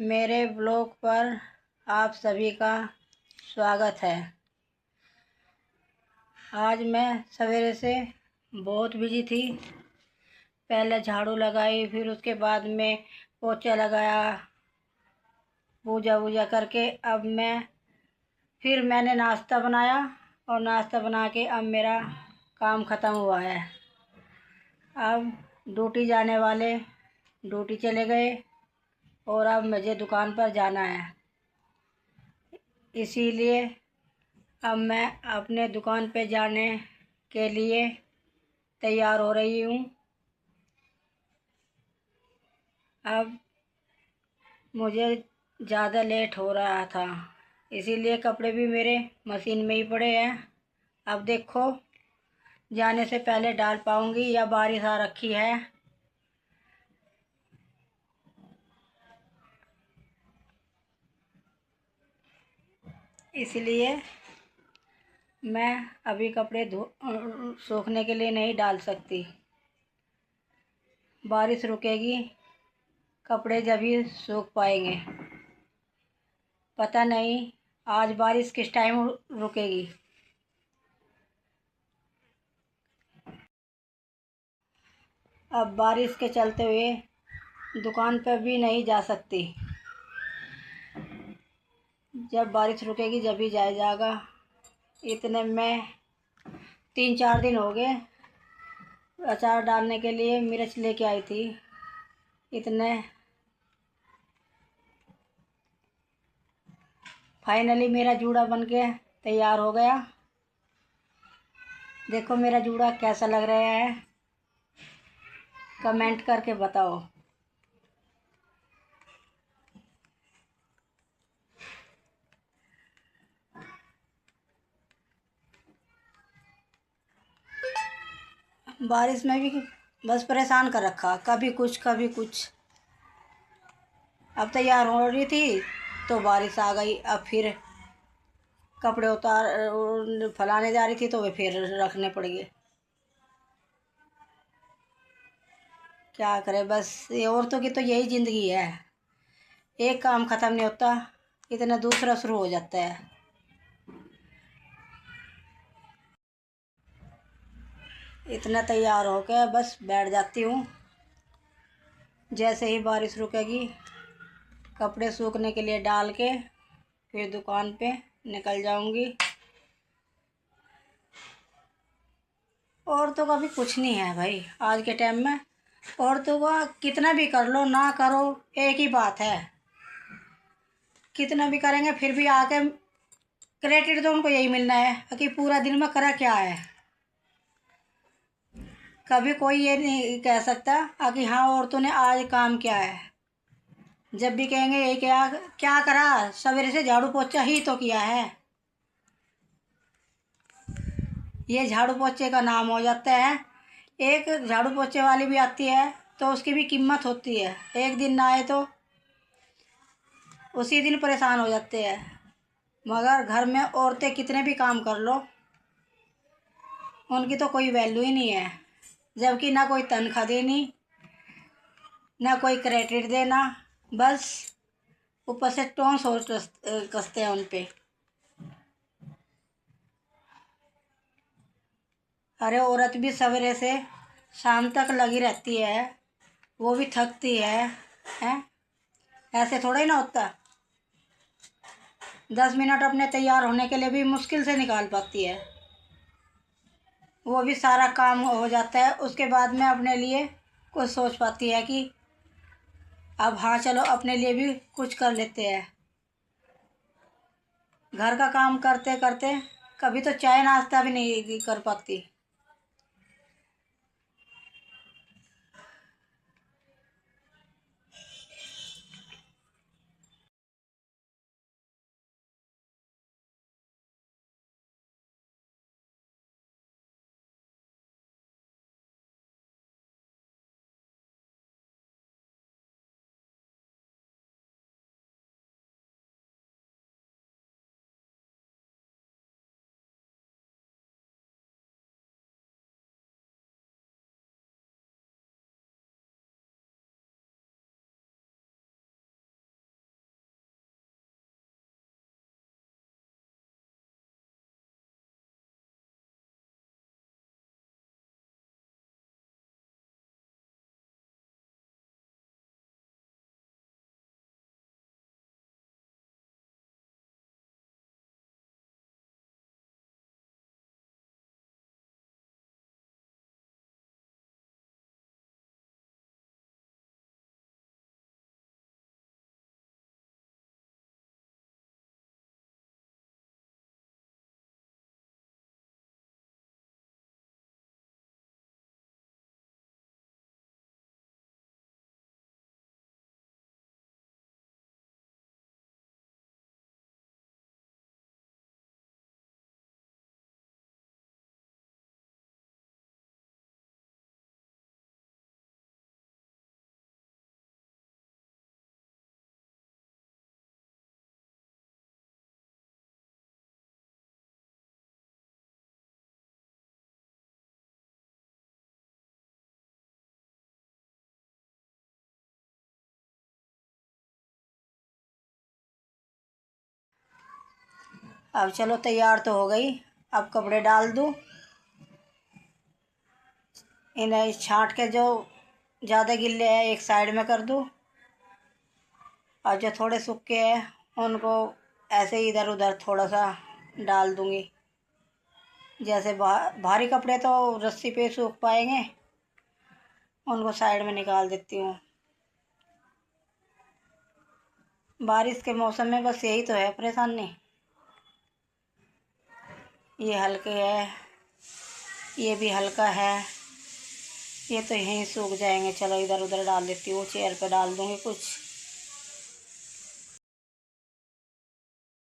मेरे ब्लॉग पर आप सभी का स्वागत है। आज मैं सवेरे से बहुत बिजी थी। पहले झाड़ू लगाई, फिर उसके बाद में पोछा लगाया, पूजा वूजा करके अब मैंने नाश्ता बनाया और नाश्ता बना के अब मेरा काम ख़त्म हुआ है। अब ड्यूटी जाने वाले ड्यूटी चले गए और अब मुझे दुकान पर जाना है, इसीलिए अब मैं अपने दुकान पे जाने के लिए तैयार हो रही हूँ। अब मुझे ज़्यादा लेट हो रहा था, इसीलिए कपड़े भी मेरे मशीन में ही पड़े हैं। अब देखो जाने से पहले डाल पाऊँगी या बारिश आ रखी है। इसलिए मैं अभी कपड़े सूखने के लिए नहीं डाल सकती। बारिश रुकेगी, कपड़े जब ही सूख पाएंगे। पता नहीं आज बारिश किस टाइम रुकेगी। अब बारिश के चलते हुए दुकान पर भी नहीं जा सकती। जब बारिश रुकेगी जब ही जाया जाएगा। इतने में 3-4 दिन हो गए अचार डालने के लिए मिर्च लेके आई थी। इतने फाइनली मेरा जूड़ा बन के तैयार हो गया। देखो मेरा जूड़ा कैसा लग रहा है, कमेंट करके बताओ। बारिश में भी बस परेशान कर रखा, कभी कुछ कभी कुछ। अब तैयार हो रही थी तो बारिश आ गई। अब फिर कपड़े फैलाने जा रही थी तो वे फिर रखने पड़ गए। क्या करें, बस ये औरतों की तो यही ज़िंदगी है। एक काम ख़त्म नहीं होता, इतना दूसरा शुरू हो जाता है। इतना तैयार होकर बस बैठ जाती हूँ। जैसे ही बारिश रुकेगी कपड़े सूखने के लिए डाल के फिर दुकान पे निकल जाऊंगी। औरतों का भी कुछ नहीं है भाई आज के टाइम में। औरतों का कितना भी कर लो ना करो एक ही बात है। कितना भी करेंगे फिर भी आके क्रेडिट तो उनको यही मिलना है कि पूरा दिन में करा क्या है। कभी कोई ये नहीं कह सकता कि हाँ औरतों ने आज काम किया है। जब भी कहेंगे यही क्या क्या करा, सवेरे से झाड़ू पोछा ही तो किया है। ये झाड़ू पोछे का नाम हो जाता है। एक झाड़ू पोछे वाली भी आती है तो उसकी भी कीमत होती है। एक दिन ना आए तो उसी दिन परेशान हो जाते हैं। मगर घर में औरतें कितने भी काम कर लो उनकी तो कोई वैल्यू ही नहीं है। जबकि ना कोई तनख्वाह देनी ना कोई क्रेडिट देना, बस ऊपर से टोंस और कसते हैं उन पे। अरे औरत भी सवेरे से शाम तक लगी रहती है, वो भी थकती है, हैं? ऐसे थोड़ा ही ना होता। 10 मिनट अपने तैयार होने के लिए भी मुश्किल से निकाल पाती है। वो भी सारा काम हो जाता है उसके बाद में अपने लिए कुछ सोच पाती है कि अब हाँ चलो अपने लिए भी कुछ कर लेते हैं। घर का काम करते करते कभी तो चाय नाश्ता भी नहीं कर पाती। अब चलो तैयार तो हो गई, अब कपड़े डाल दूँ। इन्हें छांट के जो ज़्यादा गिल्ले हैं एक साइड में कर दूँ, और जो थोड़े सूखे हैं उनको ऐसे ही इधर उधर थोड़ा सा डाल दूँगी। जैसे भारी कपड़े तो रस्सी पे सूख पाएंगे, उनको साइड में निकाल देती हूँ। बारिश के मौसम में बस यही तो है परेशानी। ये हल्के है, ये भी हल्का है, ये तो यहीं सूख जाएंगे। चलो इधर उधर डाल देती हूँ, चेयर पे डाल दूँगी कुछ।